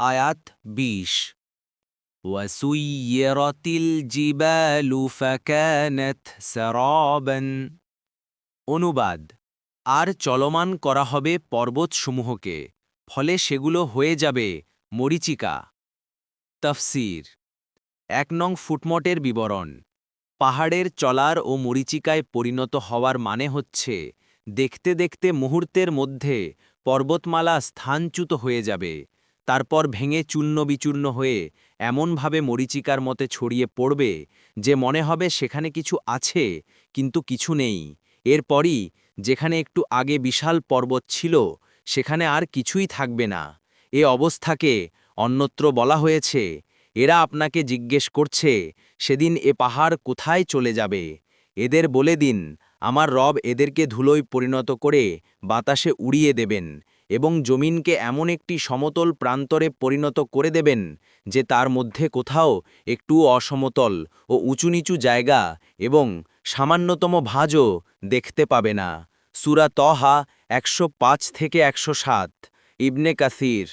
আয়াত ২০ ওয়াসুইয়্যিরাতিল জিবালু ফাকানাত সারাবান। অনুবাদ: আর চলমান করা হবে পর্বতসমূহকে, ফলে সেগুলো হয়ে যাবে মরীচিকা। তাফসীর: ১ নং ফুটমোটের বিবরণ। পাহাড়ের চলার ও মরীচিকায় পরিণত হওয়ার মানে হচ্ছে, দেখতে দেখতে মুহূর্তের মধ্যে পর্বতমালা স্থানচ্যুত হয়ে যাবে, তারপর ভেঙে চূর্ণবিচূর্ণ হয়ে এমনভাবে মরীচিকার মতে ছড়িয়ে পড়বে যে মনে হবে সেখানে কিছু আছে কিন্তু কিছু নেই। এরপরই যেখানে একটু আগে বিশাল পর্বত ছিল সেখানে আর কিছুই থাকবে না। এ অবস্থাকে অন্যত্র বলা হয়েছে, এরা আপনাকে জিজ্ঞেস করছে সেদিন এ পাহাড় কোথায় চলে যাবে। এদের বলে দিন, আমার রব এদেরকে ধুলোয় পরিণত করে বাতাসে উড়িয়ে দেবেন এবং জমিনকে এমন একটি সমতল প্রান্তরে পরিণত করে দেবেন যে তার মধ্যে কোথাও একটু অসমতল ও উঁচু-নিচু জায়গা এবং সামান্যতম ভাঁজও দেখতে পাবে না। সূরা তহা ১০৫ থেকে ১০৭। ইবনে কাসির।